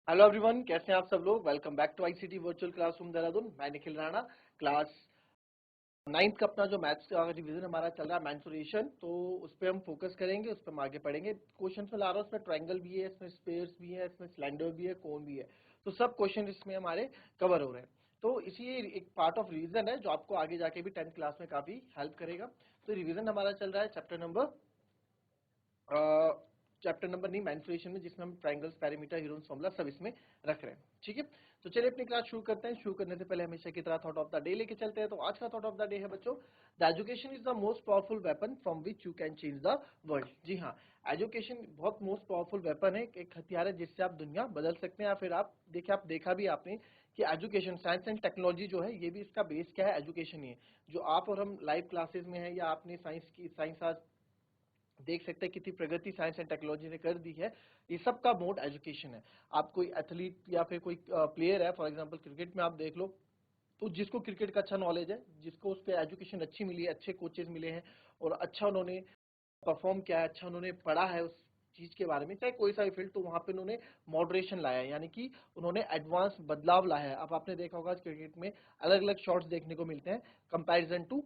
Hello everyone, कैसे हैं आप सब लोग। Welcome back to ICT virtual classroom Dehradun. मैं निखिल राणा। क्लास 9th का अपना जो मैथ्स का रिवीजन हमारा चल रहा है, मेंसुरेशन, तो उस पर हम फोकस करेंगे, उस पर हम आगे पढ़ेंगे। क्वेश्चन में ला रहा हूँ, इसमें ट्रायंगल भी है, इसमें स्पेयर्स भी है, इसमें सिलेंडर भी है, कोन भी है। तो सब क्वेश्चन इसमें हमारे कवर हो रहे हैं। तो इसी एक पार्ट ऑफ रिवीजन है जो आपको आगे जाके भी 10th क्लास में काफी हेल्प करेगा। तो रिवीजन हमारा चल रहा है चैप्टर नंबर नहीं, मेंसुरेशन में, जिसमें हम ट्रायंगल्स, पैरामीटर, हीरोन्स फॉर्मूला सब इसमें रख रहे हैं। ठीक है, तो चलिए अपनी क्लास शुरू करते हैं। शुरू करने से पहले हमेशा की तरह थॉट ऑफ द डे लेके चलते हैं। तो आज का थॉट ऑफ द डे है बच्चों, the education is the most powerful weapon from which you can change the world. जी हाँ, एजुकेशन बहुत मोस्ट पावरफुल वेपन है, एक हथियार है जिससे आप दुनिया बदल सकते हैं। या फिर आप देखा भी आपने कि एजुकेशन, साइंस एंड टेक्नोलॉजी जो है, ये भी इसका बेस क्या है, एजुकेशन ही है। जो आप और हम लाइव क्लासेस में है, या आपने साइंस आज देख सकते हैं कितनी प्रगति साइंस एंड टेक्नोलॉजी ने कर दी है। ये सब का मोड एजुकेशन है। आप कोई एथलीट या फिर कोई प्लेयर है, फॉर एग्जांपल क्रिकेट में आप देख लो, तो जिसको क्रिकेट का अच्छा नॉलेज है, जिसको उस पर एजुकेशन अच्छी मिली है, अच्छे कोचेज मिले हैं, और अच्छा उन्होंने परफॉर्म किया है, अच्छा उन्होंने पढ़ा है उस चीज के बारे में, चाहे कोई सा भी फील्ड, तो वहां पे उन्होंने मॉडरेशन लाया है, यानी कि उन्होंने एडवांस बदलाव लाया है। अब आपने देखा होगा क्रिकेट में अलग अलग शॉट्स देखने को मिलते हैं कंपैरिजन टू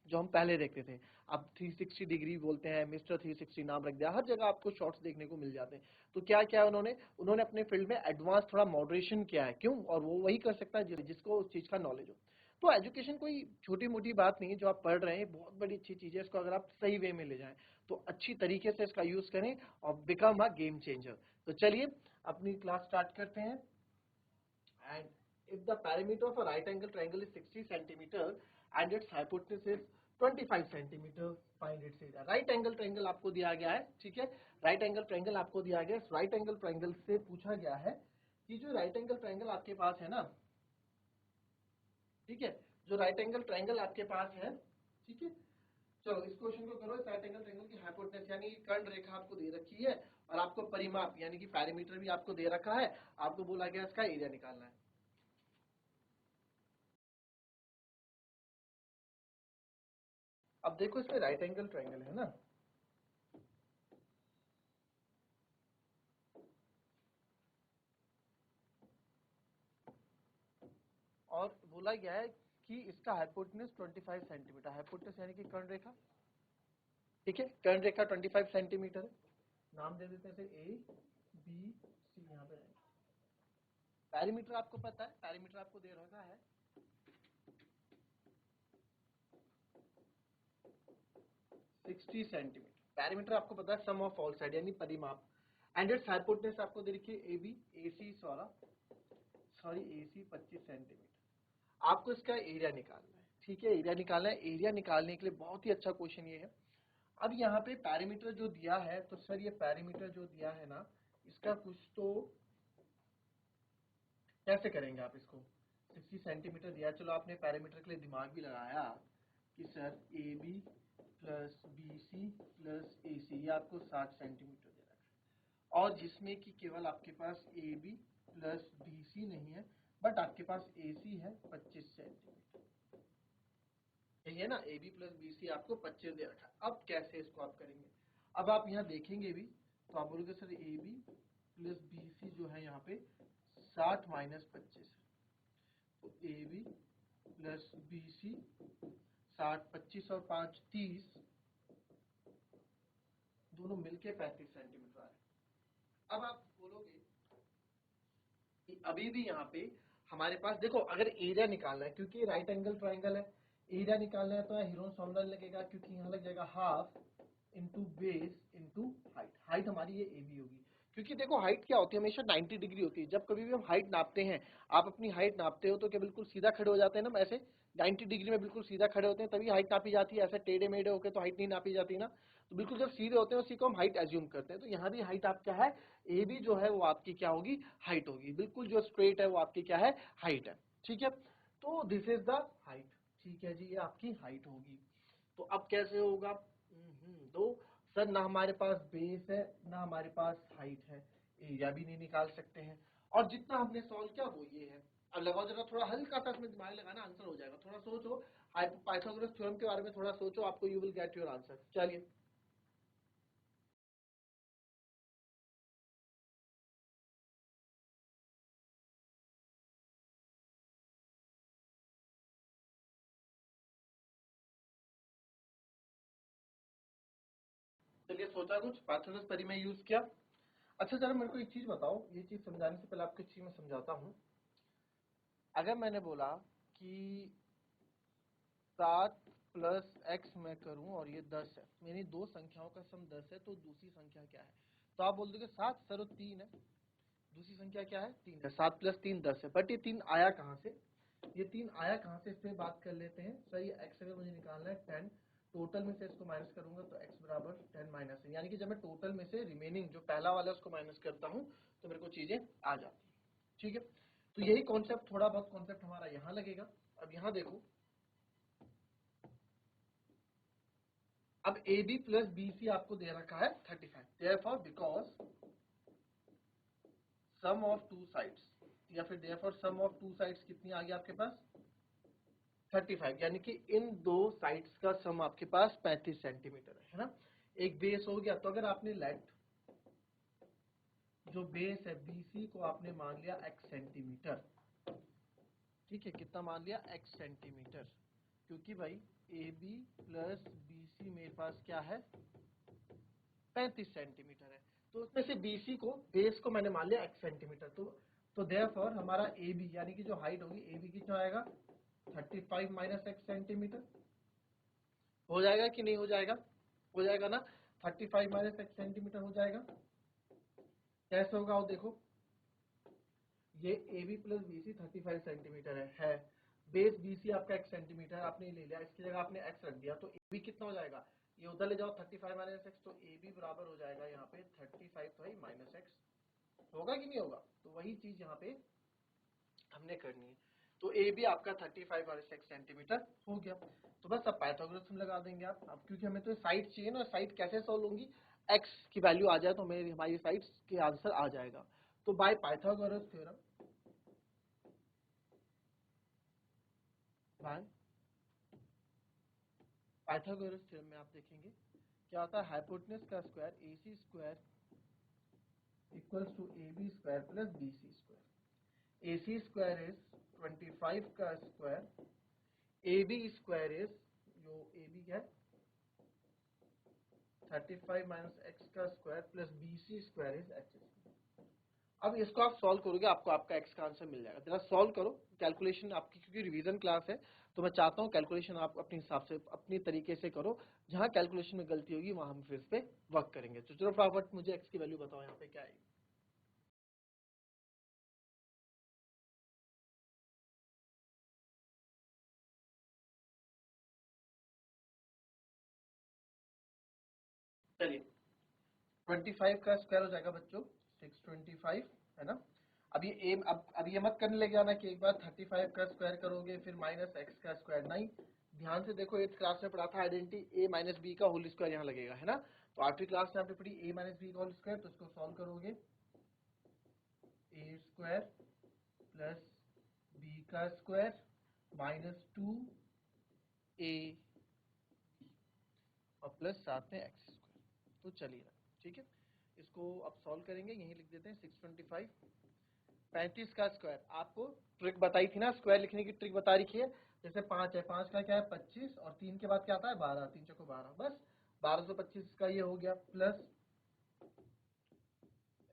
जो हम पहले देखते थे। अब 360 डिग्री बोलते हैं, मिस्टर 360 नाम रख दिया, हर जगह आपको शॉट्स देखने को मिल जाते हैं। तो क्या क्या उन्होंने उन्होंने अपने फील्ड में एडवांस थोड़ा मॉडरेशन किया है। क्यों? और वो वही कर सकता है जिसको उस चीज का नॉलेज हो। तो एजुकेशन कोई छोटी मोटी बात नहीं है, जो आप पढ़ रहे हैं बहुत बड़ी अच्छी चीज है। इसको अगर आप सही वे में ले जाएं, तो अच्छी तरीके से इसका यूज करें और बिकम अ गेम चेंजर। तो चलिए अपनी क्लास स्टार्ट करते हैं। And if the perimeter of a right angle triangle is 60 centimeter and its hypotenuse is 25 centimeter, find its area। Right angle triangle आपको दिया गया है, ठीक है। राइट एंगल ट्रायंगल आपको दिया गया है। राइट एंगल ट्रायंगल से पूछा गया है कि जो राइट एंगल ट्रायंगल आपके पास है ना, ठीक है, जो राइट एंगल ट्रायंगल आपके पास है, ठीक है। चलो इस क्वेश्चन को करो। इस राइट एंगल ट्रायंगल की हाइपोटेनस यानी कर्ण रेखा आपको दे रखी है, और आपको परिमाप यानी कि पैरामीटर भी आपको दे रखा है। आपको बोला गया इसका एरिया निकालना है। अब देखो इसमें राइट एंगल ट्रायंगल है ना, और बोला गया है कि इसका हाइपोटेनस 25 सेंटीमीटर। हाइपोटेनस यानी कि कर्ण रेखा, ठीक है। कर्ण रेखा 25 सेंटीमीटर है। नाम दे देते हैं फिर ए बी सी। यहाँ पे पैरीमीटर आपको पता है, पैरीमीटर आपको दे रखा है 60 सेंटीमीटर। पैरीमीटर आपको पता है सम ऑफ ऑल साइड यानी परिमाप। एंड इट्स हाइपोटेनस आपको दे रखी है A B A C sorry A C 25 centimetre. आपको इसका एरिया निकालना है, ठीक है। एरिया निकालना है। एरिया निकालने के लिए बहुत ही अच्छा क्वेश्चन ये है। अब यहाँ पे पैरामीटर जो दिया है, तो सर ये पैरामीटर जो दिया है ना, इसका कुछ तो कैसे करेंगे आप इसको। 60 सेंटीमीटर दिया, चलो आपने पैरामीटर के लिए दिमाग भी लगाया कि sir A B plus B C plus A C, ये आपको 60 सेंटीमीटर दे रखा है। और जिसमें कि केवल आपके पास A B plus B C नहीं है, बट आपके पास ए सी है 25 सेंटीमीटर। यही है ना, A B plus B C आपको 25 दे रखा है। अब कैसे इसको आप करेंगे। अब आप यहाँ देखेंगे भी, तो आप बोलोगे sir A B plus B C जो है यहाँ पे 60 माइनस 25 है। तो A B plus B C 60, 25 और 5 30, दोनों मिलके 35 सेंटीमीटर आ रहे हैं। अब आप बोलोगे कि अभी भी यहाँ पे हमारे पास देखो, अगर एरिया निकालना है, क्योंकि राइट एंगल ट्राइंगल है, एरिया निकालना है, तो हीरोन फॉर्मूला लगेगा, क्योंकि यहाँ लग जाएगा half into base into height. Height हमारी ये ए बी होगी, क्योंकि देखो हाइट क्या होती है, हमेशा 90 डिग्री होती है। जब कभी भी हम हाइट नापते हैं, आप अपनी हाइट नापते हो तो क्या बिल्कुल सीधा खड़े हो जाते हैं ना, ऐसे 90 डिग्री में बिल्कुल सीधा खड़े होते हैं, तभी हाइट नापी जाती है। ऐसे टेढ़े मेढ़े होकर तो हाइट नहीं नापी जाती ना। तो बिल्कुल जब सीधे होते हैं उसी को हम हाइट एज्यूम करते हैं। तो यहाँ भी हाइट आप क्या है, ए बी जो है वो आपकी क्या होगी, हाइट होगी। बिल्कुल जो स्ट्रेट है वो आपकी क्या है, हाइट है, ठीक है। तो दिस इज द हाइट, ठीक है जी, ये आपकी हाइट होगी। तो अब कैसे होगा। तो सर ना हमारे पास बेस है ना हमारे पास हाइट है, एरिया भी नहीं निकाल सकते हैं। और जितना हमने सॉल्व किया वो ये है। अब लगाओ जरा, थोड़ा हल्का सा इसमें दिमाग लगाना, आंसर हो जाएगा। थोड़ा सोचो, पाइथागोरस थ्योरम के बारे में थोड़ा सोचो, आपको you will get your answer. चलिए चलिए सोचा कुछ पाइथागोरस परिमेय यूज किया। अच्छा जरा मेरे को एक चीज बताओ, ये चीज समझाने से पहले आपको एक चीज मैं समझाता हूँ। अगर मैंने बोला कि 7 प्लस एक्स मैं करूं और ये 10 है, मेरी दो संख्याओं का सम 10 है, तो दूसरी संख्या क्या है? तो आप बोल दोगे 7 सर 3 है। दूसरी संख्या क्या है? 3 है। 7 प्लस 3 10 है। बट ये 3 आया कहाँ से? ये 3 आया कहाँ से, इस पे बात कर लेते हैं। सर ये x अगर मुझे निकालना है 10, टोटल में से इसको माइनस करूंगा तो x बराबर 10 माइनस है, यानी कि जब मैं टोटल में से रिमेनिंग जो पहला वाला है उसको माइनस करता हूँ तो मेरे को चीजें आ जाती है। ठीक है, तो यही कॉन्सेप्ट, थोड़ा बहुत कॉन्सेप्ट हमारा यहाँ लगेगा। अब यहाँ देखो, अब A B plus B C आपको दे रखा है 35, therefore because sum of two sides, या फिर therefore sum of two sides कितनी आ गई आपके पास? 35, यानी कि इन दो साइड्स का सम आपके पास 35 सेंटीमीटर है ना। एक बेस हो गया, तो अगर आपने लेट जो बेस है बीसी को आपने मान लिया x सेंटीमीटर, ठीक है, कितना मान लिया? x सेंटीमीटर, क्योंकि भाई A B plus B C मेरे पास क्या है? 35 सेंटीमीटर है। तो उसमें से बीसी को, बेस को मैंने मान लिया x सेंटीमीटर, तो देयरफॉर हमारा ए बी यानी कि जो हाइट होगी ए बी कितना आएगा? 35 माइनस x सेंटीमीटर। हो जाएगा कि नहीं हो जाएगा? हो जाएगा ना, 35 माइनस x सेंटीमीटर हो जाएगा। कैसे होगा वो देखो, ये A B plus B C 35 centimetre है। बेस बी सी आपका x सेंटीमीटर आपने ले लिया, इसकी जगह आपने x रख दिया, तो ए बी कितना हो जाएगा? ये उधर ले जाओ 35 माइनस एक्स, तो ए बी बराबर हो जाएगा यहाँ पे 35 तो माइनस एक्स। होगा कि नहीं होगा? तो वही चीज यहाँ पे हमने करनी है। तो ए बी आपका 35 और 6 सेंटीमीटर हो गया। तो बस अब पाइथागोरस लगा देंगे आप। अब क्योंकि हमें तो साइड चाहिए ना, साइड कैसे सॉल्व होंगी? एक्स की वैल्यू आ जाए तो मेरी हमारी साइड्स के आंसर आ जाएगा। तो by Pythagoras theorem, by Pythagoras theorem में आप देखेंगे क्या होता है? हाइपोटेनस का square A C square equals to A B square plus B C square. A C square is 25 का square, A B square is, जो ए बी है 35 माइनस एक्स का square plus B C square is X square. अब इसको आप solve करोगे, आपको आपका एक्स का आंसर मिल जाएगा। जरा सॉल्व करो, कैलकुलेशन आपकी, क्योंकि रिवीजन क्लास है तो मैं चाहता हूँ कैलकुलेशन आप अपने हिसाब से अपनी तरीके से करो। जहाँ कैलकुलेशन में गलती होगी वहां हम फिर इस पे वर्क करेंगे। तो चलो फटाफट मुझे एक्स की वैल्यू बताओ यहाँ पे क्या आएगी। चलिए 25 का स्क्वायर हो जाएगा बच्चों 625, है ना। अब ये ए, अब ये मत करने लगे जाना कि एक बार 35 का स्क्वायर करोगे फिर माइनस एक्स का स्क्वायर, नहीं। ध्यान से देखो, 8th क्लास में पढ़ा था आइडेंटिटी ए माइनस बी का होल स्क्वायर यहाँ लगेगा, है ना। तो 8वीं क्लास में आपने पढ़ी ए माइनस बी का होल स्क्वायर, तो इसको सॉल्व करोगे ए स्क्वायर प्लस बी का स्क्वायर माइनस 2 ए और प्लस साथ में एक्स स्क्वायर। तो चलिए ठीक है, इसको अब सॉल्व करेंगे। यही लिख देते हैं 625, 35 का स्क्वायर। आपको ट्रिक बताई थी ना, स्क्वायर लिखने की ट्रिक बता रखी है। जैसे 5 है, 5 का क्या है 25, और 3 के बाद क्या आता है 12, 3 चौको 12, बस 1225 का ये हो गया, plus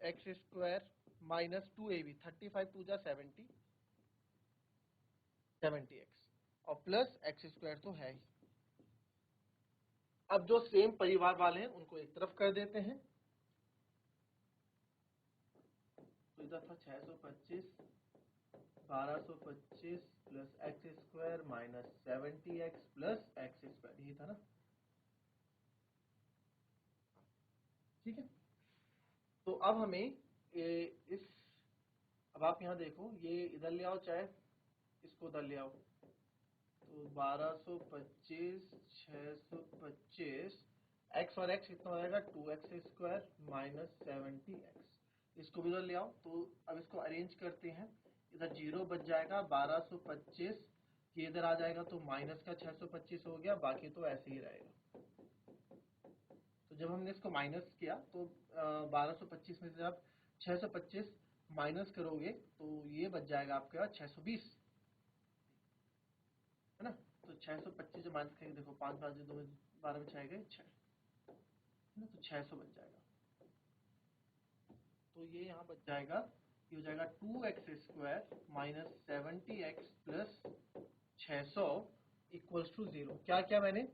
x square minus 2ab, 35 टू जा 70, 70x और प्लस एक्स स्क्वायर तो है ही। अब जो सेम परिवार वाले हैं उनको एक तरफ कर देते हैं, तो इधर था 625, 1225 plus x square minus 70x plus x square, यही था ना, ठीक है। तो अब हमें इस, अब आप यहाँ देखो, ये इधर ले आओ चाहे इसको उधर ले आओ, तो 1225 625, एक्स और एक्स कितना हो जाएगा 2x स्क्वायर माइनस 70x। इसको भी इधर ले आओ, तो अब इसको अरेंज करते हैं। इधर जीरो बच जाएगा, 1225 ये इधर आ जाएगा तो माइनस का 625 हो गया, बाकी तो ऐसे ही रहेगा। तो जब हमने इसको माइनस किया तो 1225 में से आप 625 माइनस करोगे तो ये बच जाएगा आपका 620, है ना। तो 625 जो माइनस करेंगे, देखो 5 5 2 12 में 6 गए 6, ना, तो 600 बच जाएगा। तो ये यहाँ बच जाएगा, ये हो जाएगा 2x² minus 70x plus 600 equals to 0। क्या क्या मैंने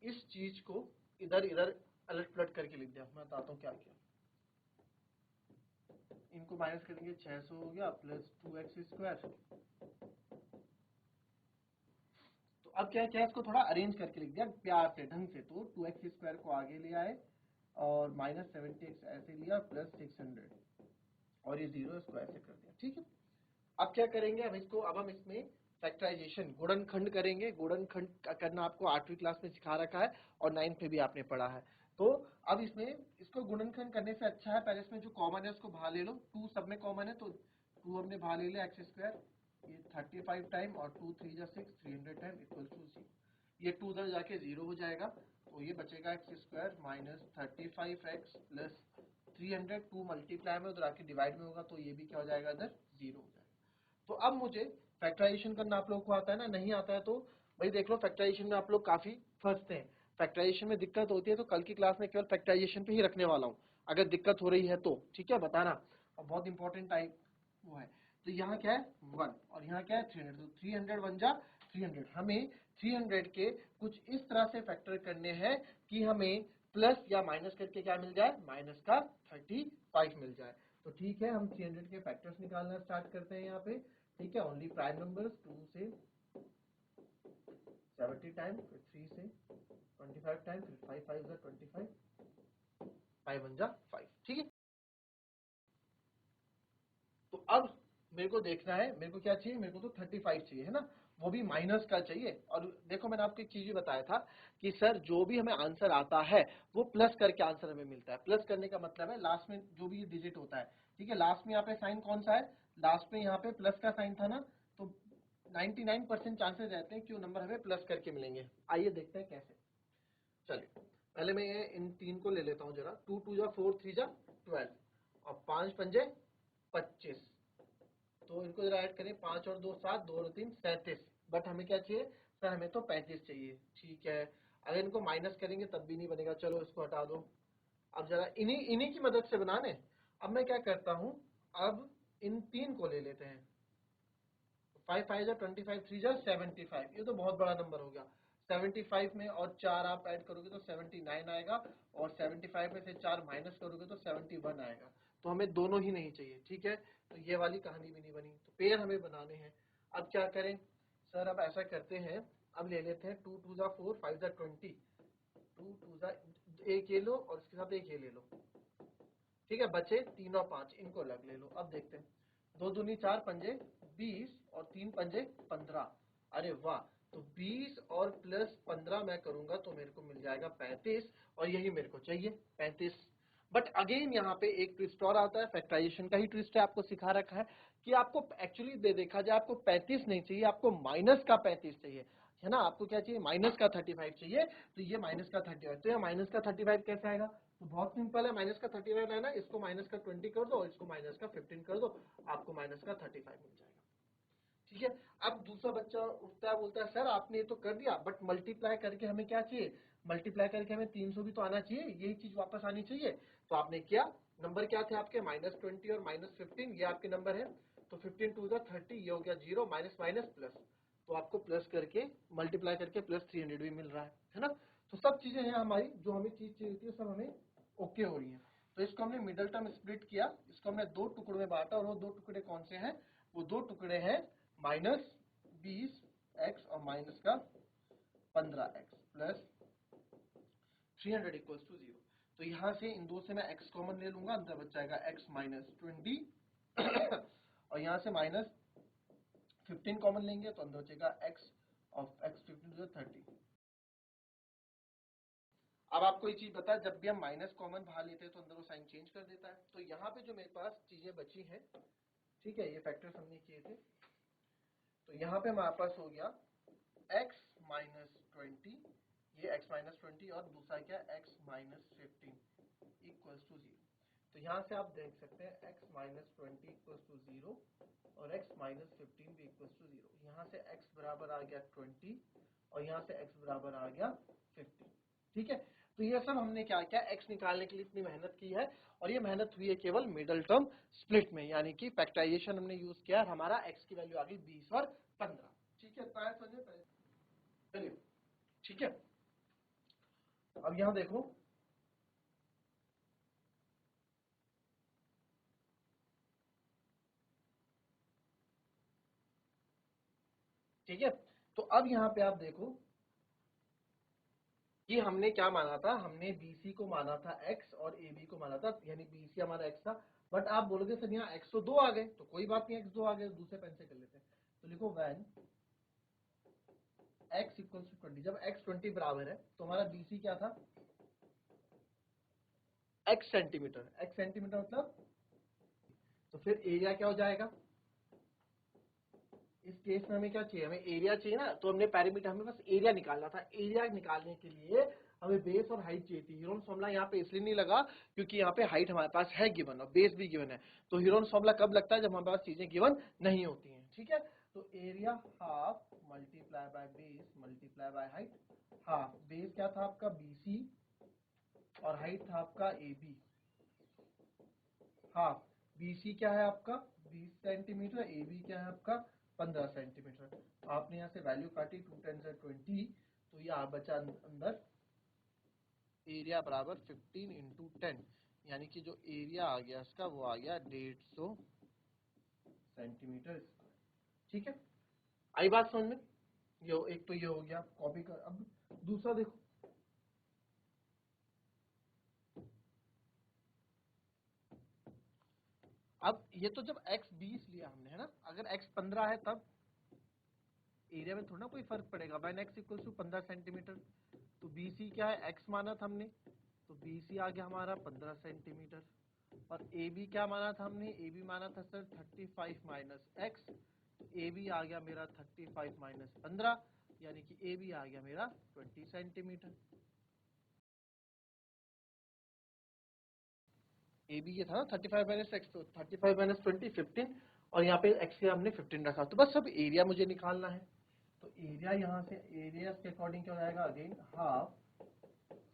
इस चीज को इधर इधर अलट पलट करके लिख दिया। मैं बताता हूँ क्या किया। इनको माइनस करेंगे, 600 हो गया प्लस 2x²। तो अब क्या क्या इसको थोड़ा अरेंज करके लिख दिया प्यार से, ढंग से। तो 2x² को आगे ले आए और माइनस 70x ऐसे लिया प्लस 600 और ये 0 इसको ऐसे कर दिया। ठीक है, अब क्या करेंगे, हम इसको, अब हम इसमें फैक्टराइजेशन, गुणनखंड करेंगे। गुणनखंड करना आपको 8वीं क्लास में सिखा रखा है और 9th में भी आपने पढ़ा है। तो अब इसमें इसको गुणनखंड करने से अच्छा है, पहले इसमें जो कॉमन है उसको बाहर ले लो। 2 सब में कॉमन है तो 2 हमने बाहर ले लिया, x², ये 35 टाइम और 2 3 जा 6, 300 टाइम इक्वल टू 0। ये 2 उधर जाके 0 हो जाएगा, तो ये बचेगा x² minus 35x plus 300। 2 multiply में उधर आके डिवाइड में होगा, तो ये भी क्या हो जाएगा, इधर 0 हो जाएगा। तो अब मुझे फैक्टराइजेशन करना आप लोगों को आता है ना, नहीं आता है तो भाई देख लो, फैक्टराइजेशन में आप लोग काफी फंसते हैं। फैक्टराइजेशन में दिक्कत होती है तो कल की क्लास में केवल फैक्टराइजेशन पे ही रखने वाला हूँ, अगर दिक्कत हो रही है तो ठीक है बताना। और बहुत इंपॉर्टेंट टाइप वो है। तो यहाँ क्या है 1 और यहाँ क्या है 300, तो 300 बन जा 300। हमें 300 के कुछ इस तरह से फैक्टर करने हैं कि हमें प्लस या माइनस करके क्या मिल जाए, माइनस का 35 मिल जाए। तो ठीक है, हम 300 के फैक्टर्स निकालना स्टार्ट करते हैं यहाँ पे। ठीक है, ओनली प्राइम नंबर्स, 2 से 70 टाइम, फिर 3 से 25 टाइम, फिर 5 5 जा 25, 5 1 जा 5। ठीक है, तो अब मेरे को देखना है, मेरे को क्या चाहिए, मेरे को तो 35 चाहिए, है ना, वो भी माइनस का चाहिए। और देखो मैंने आपको एक चीज भी बताया था कि सर जो भी हमें आंसर आता है वो प्लस करके आंसर हमें मिलता है। प्लस करने का मतलब है लास्ट में जो भी डिजिट होता है, ठीक है, लास्ट में यहाँ पे साइन कौन सा है, लास्ट में यहाँ पे प्लस का साइन था ना, तो 99% चांसेस रहते हैं कि वो नंबर हमें प्लस करके मिलेंगे। आइए देखते हैं कैसे। चलिए पहले मैं ये इन 3 को ले लेता हूँ जरा। 2 2 जा 4, 3 जा 12 और 5 5 25। तो इनको जरा ऐड करें, 5 और 2 7, 2 और 3 37। बट हमें क्या चाहिए सर, हमें तो 35 चाहिए। ठीक है, अगर इनको माइनस करेंगे तब भी नहीं बनेगा, चलो इसको हटा दो। अब जरा इन्हीं इन्हीं की मदद से बनाने। अब मैं क्या करता हूँ, अब इन 3 को ले लेते हैं। 5 5 जा 25, 3 जा 75। ये तो बहुत बड़ा नंबर हो गया। 75 में और 4 आप ऐड करोगे तो 79 आएगा, और 75 में से 4 माइनस करोगे तो 71 आएगा। तो हमें दोनों ही नहीं चाहिए। ठीक है, तो ये वाली कहानी भी नहीं बनी, तो पेयर हमें बनाने हैं। अब क्या करें सर, अब ऐसा करते हैं, अब ले लेते हैं 2 2 जा 4, 5 जा 20, 2 2 जा, एक ये लो और इसके साथ एक ये ले लो। ठीक है, बचे 3 और 5, इनको अलग ले लो। अब देखते हैं, 2 दूनी 4 पंजे 20 और 3 पंजे 15। अरे वाह, तो 20 और प्लस 15 मैं करूंगा तो मेरे को मिल जाएगा 35, और यही मेरे को चाहिए 35। बट अगेन यहाँ पे एक ट्विस्ट और आता है, फैक्टराइजेशन का ही ट्विस्ट है, आपको सिखा रखा है कि आपको एक्चुअली दे देखा जाए आपको 35 नहीं चाहिए, आपको माइनस का 35 चाहिए, है ना। आपको क्या चाहिए, माइनस का 35 चाहिए। तो ये माइनस का 35, तो ये माइनस का 35 कैसे आएगा, तो बहुत सिंपल है। माइनस का 35 है ना, इसको माइनस का 20 कर दो और इसको माइनस का 15 कर दो, आपको माइनस का 35 मिल जाएगा। ठीक है, अब दूसरा बच्चा उठता है, बोलता है सर आपने ये तो कर दिया, बट मल्टीप्लाई करके हमें क्या चाहिए, मल्टीप्लाई करके हमें 300 भी तो आना चाहिए, यही चीज वापस आनी चाहिए। तो आपने क्या, नंबर क्या थे आपके, -20 और -15, ये आपके नंबर है। तो 15 2 30, ये हो गया 0, माइनस माइनस प्लस, तो आपको प्लस करके मल्टीप्लाई करके प्लस 300 भी मिल रहा है ना। तो सब चीजें हैं हमारी, जो हमें चीज चाहिए होती है सब हमें ओके हो रही है। तो इसको हमने मिडल टर्म स्प्लिट किया, इसको हमने 2 टुकड़ों में बांटा, और वो 2 टुकड़े कौन से हैं, वो 2 टुकड़े हैं -20x और माइनस का 15x प्लस 300 इक्वल्स टू 0। तो यहां से इन दो से मैं x कॉमन ले लूंगा, अंदर बच जाएगा x -20 और यहां से -15 कॉमन लेंगे तो अंदर बचेगा x ऑफ x 15 to 30। अब आपको ये चीज पता है, जब भी हम माइनस कॉमन बाहर लेते हैं तो अंदर वो साइन चेंज कर देता है। तो यहाँ पे जो मेरे पास चीजें बची हैं, ठीक है, ये फैक्टर्स हमने किए थे, तो यहाँ पे हमारे पास हो गया x -20, ये x -20 और दूसरा क्या x -15 इक्वल्स टू 0। तो यहाँ से आप देख सकते हैं x -20 इक्वल्स टू 0 और x -15 भी इक्वल्स टू 0। यहाँ से x बराबर आ गया 20 और यहाँ से x बराबर आ गया 15। ठीक है, तो ये सब हमने क्या किया, x निकालने के लिए इतनी मेहनत की है, और ये मेहनत हुई है केवल मिडल टर्म स्प्लिट में, यानी कि फैक्टराइजेशन हमने यूज किया, हमारा x की वैल्यू आ गई 20 और 15। ठीक है, चलिए ठीक है। अब यहां देखो, ठीक है, तो अब यहाँ पे आप देखो कि हमने क्या माना था, हमने BC को माना था x और AB को माना था, यानी BC हमारा x था। बट आप बोलोगे सर यहाँ x तो 2 आ गए, तो कोई बात नहीं, x 2 आ गए, दूसरे पेन से कर लेते हैं। तो लिखो व्हेन x इक्वल्स टू 20, जब x 20 बराबर है तो हमारा BC क्या था, x सेंटीमीटर, x सेंटीमीटर मतलब, तो फिर एरिया क्या हो जाएगा, इस केस में हमें क्या चाहिए, हमें एरिया चाहिए ना, तो हमने पैरामीटर, हमें बस एरिया निकालना था। एरिया निकालने के लिए हमें बेस और हाइट चाहिए थी। हीरोन्स फॉर्मूला यहाँ पे इसलिए नहीं लगा क्योंकि यहाँ पे हाइट हमारे पास है गिवन और बेस भी गिवन है। तो हीरोन्स फॉर्मूला कब लगता है, जब हमारे पास चीजें गिवन नहीं होती हैं। ठीक है, तो area half multiply by base multiply by height. Half base क्या था आपका BC और हाइट था आपका AB। हाफ BC क्या है आपका 20 सेंटीमीटर, AB क्या है आपका 15 सेंटीमीटर। आपने यहाँ से वैल्यू काटी 2 10 20, तो ये बचा अंदर एरिया बराबर 15 इंटू 10, यानी कि जो एरिया आ गया इसका वो आ गया 150 सेंटीमीटर स्क्वायर। ठीक है, आई बात समझ में, ये एक तो ये हो गया, कॉपी कर। अब दूसरा देखो, अब ये तो जब x 20 लिया हमने, है ना, अगर x 15 है तब एरिया में थोड़ा ना कोई फर्क पड़ेगा। When x equals to 15 centimetre, तो BC क्या है, x माना था हमने, तो BC आ गया हमारा 15 सेंटीमीटर। और AB क्या माना था हमने, AB माना था सर 35 माइनस x, तो AB आ गया मेरा 35 माइनस 15, यानी कि AB आ गया मेरा 20 सेंटीमीटर। AB ये था ना 35 माइनस x, तो 35 माइनस 20 15, और यहाँ पे x के हमने 15 रखा। तो बस अब एरिया मुझे निकालना है, तो एरिया यहाँ से एरिया के अकॉर्डिंग क्या हो जाएगा, again half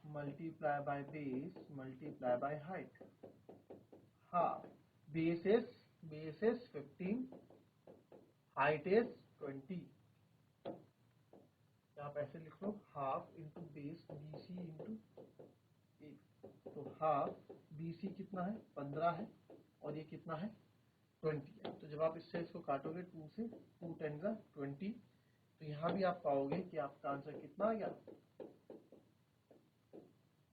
multiply by base multiply by height. Half base is 15, height is 20। आप ऐसे लिख लो, half into base BC into A. तो हाफ BC कितना है 15 है, और ये कितना है 20 है। तो जब आप इससे इसको काटोगे 2 से, 2 10 का 20, तो यहाँ भी आप पाओगे कि आपका आंसर कितना आ गया।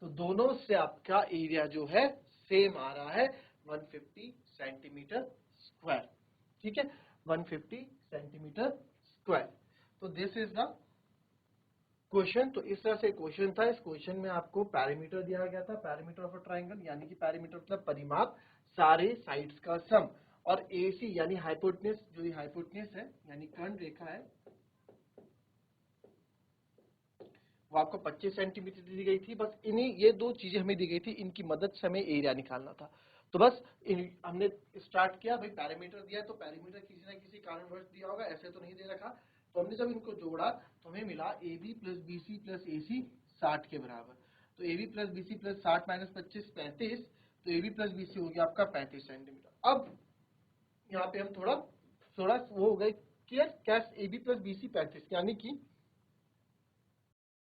तो दोनों से आपका एरिया जो है सेम आ रहा है 150 सेंटीमीटर स्क्वायर। ठीक है, 150 सेंटीमीटर स्क्वायर। तो दिस इज द क्वेश्चन। तो इस तरह से क्वेश्चन था। इस क्वेश्चन में आपको पैरामीटर दिया गया था, पैरामीटर ऑफ अ ट्राइंगल, यानी कि पैरामीटर मतलब परिमाप, सारे साइड्स का सम, और AC यानी हाइपोटेनस, जो ये हाइपोटेनस है यानी कर्ण रेखा है, वो आपको 25 सेंटीमीटर दी गई थी। बस इन्हीं ये दो चीजें हमें दी गई थी, इनकी मदद से हमें एरिया निकालना था। तो बस हमने स्टार्ट किया, भाई पैरामीटर दिया है तो पैरामीटर किसी ना किसी कारणवश दिया होगा, ऐसे तो नहीं दे रखा। तो हमने जब इनको जोड़ा तो हमें मिला AB plus BC plus AC 60 के बराबर। तो AB plus BC plus 60 minus 25 35, तो AB प्लस BC हो गया आपका 35 सेंटीमीटर। अब यहाँ पे हम थोड़ा थोड़ा वो हो गए क्लियर, क्या AB प्लस BC 35, यानी कि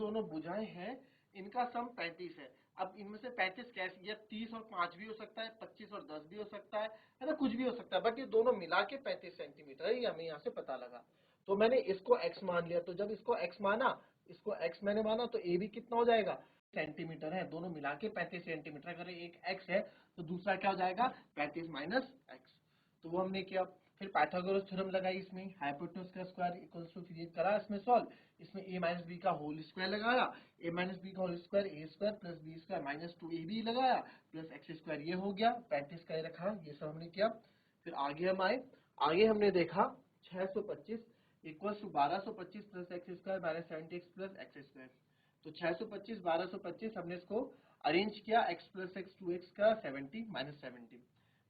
दोनों भुजाएं हैं, इनका सम 35 है। अब इनमें से 35 कैसे, या 30 और 5 भी हो सकता है, 25 और 10 भी हो सकता है ना, कुछ भी हो सकता है, बट ये दोनों मिला के 35 सेंटीमीटर है, ये हमें यहाँ से पता लगा। तो मैंने इसको x मान लिया, तो जब इसको x माना, इसको x मैंने माना, तो a भी कितना हो जाएगा सेंटीमीटर है, दोनों मिला के 35 सेंटीमीटर। अगर एक x है तो दूसरा क्या हो जाएगा 35 माइनस x। तो वो हमने किया। फिर पाइथागोरस थ्योरम लगाई, इसमें हाइपोटेनस का स्क्वायर इक्वल्स टू, फिर ये करा इसमें सॉल्व, इसमें a माइनस बी का होल स्क्वायर लगाया, a माइनस बी का whole square a square plus b square minus 2ab लगाया, प्लस एक्स स्क्वायर, ये हो गया 35 का, ये रखा, ये सब हमने किया। फिर आगे हम आए, आगे हमने देखा 625 equals to 1225 plus x square minus 70x plus x square. तो 625 1225 हमने इसको अरेंज किया, x प्लस एक्स 2x का 70 माइनस 70।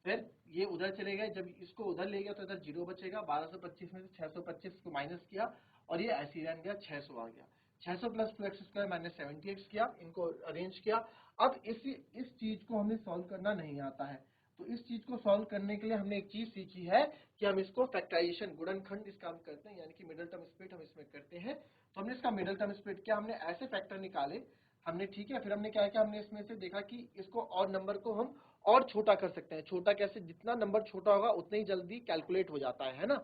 फिर ये उधर चले गए, जब इसको उधर ले गया तो इधर जीरो बचेगा, 1225 में से 625 को माइनस किया, और ये ऐसे ही रह गया 600 आ गया। 600 प्लस 2x² माइनस 70x किया, इनको अरेंज किया। अब इस चीज को हमें सॉल्व करना नहीं आता है, तो इस चीज को सॉल्व करने के लिए हमने एक चीज सीखी है कि हम इसको फैक्टराइजेशन, गुणनखंड इसका हम करते हैं, यानी कि मिडिल टर्म स्प्लिट हम इसमें करते हैं। तो हमने इसका मिडिल टर्म स्प्लिट किया, हमने ऐसे फैक्टर निकाले हमने, ठीक है। फिर हमने क्या किया, हमने इसमें से देखा कि इसको और नंबर को हम और छोटा कर सकते हैं। छोटा कैसे, जितना नंबर छोटा होगा उतना ही जल्दी कैलकुलेट हो जाता है ना।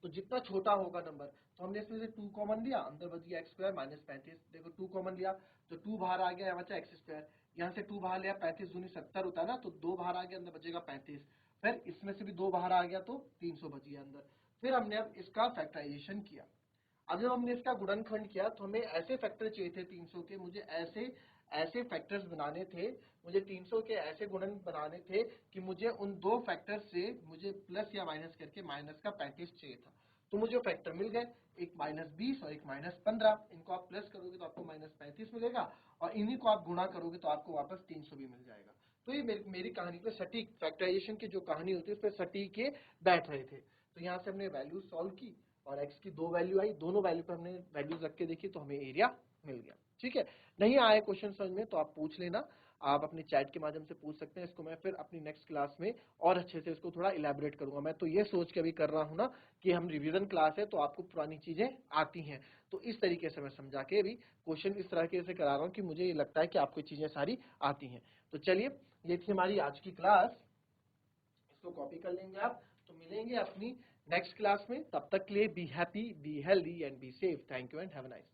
तो जितना छोटा होगा नंबर, तो हमने इसमें से 2 कॉमन लिया, अंदर बच गया x² माइनस 35। देखो 2 कॉमन लिया तो 2 बाहर आ गया, यहाँ बचा x²। यहाँ से 2 बाहर लिया, 35 दूनी 70 होता है ना, तो 2 बाहर आ गया, अंदर बचेगा 35। फिर इसमें से भी 2 बाहर आ गया तो 300 बच गया अंदर। फिर हमने अब इसका फैक्टराइजेशन किया। अब जब हमने इसका गुणनखंड किया तो हमें ऐसे फैक्टर चाहिए थे 300 के, मुझे ऐसे फैक्टर्स बनाने थे, मुझे 300 के ऐसे गुणन बनाने थे कि मुझे उन दो फैक्टर से मुझे प्लस या माइनस करके माइनस का 35 चाहिए था। तो मुझे फैक्टर मिल गए, एक -20 और एक -15। इनको आप प्लस करोगे तो आपको -35 मिलेगा, और इन्हीं को आप गुणा करोगे तो आपको वापस 300 भी मिल जाएगा। तो ये मेरी कहानी पे सटीक, फैक्टराइजेशन की जो कहानी होती है उस पर सटीक के बैठ रहे थे। तो यहाँ से हमने वैल्यू सॉल्व की और x की 2 वैल्यू आई, दोनों वैल्यू पे हमने वैल्यूज रख के देखी तो हमें एरिया मिल गया। ठीक है, नहीं आए क्वेश्चन समझ में तो आप पूछ लेना, आप अपने चैट के माध्यम से पूछ सकते हैं। इसको मैं फिर अपनी नेक्स्ट क्लास में और अच्छे से इसको थोड़ा इलेबोरेट करूंगा। मैं तो ये सोच के अभी कर रहा हूं ना कि हम रिवीजन क्लास है तो आपको पुरानी चीजें आती हैं, तो इस तरीके से मैं समझा के भी क्वेश्चन इस तरह से करा रहा हूँ कि मुझे ये लगता है कि आपको चीजें सारी आती हैं। तो चलिए, ये थी हमारी आज की क्लास, इसको कॉपी कर लेंगे आप। तो मिलेंगे अपनी नेक्स्ट क्लास में, तब तक के लिए be happy, be healthy and be safe. Thank you and have a nice day.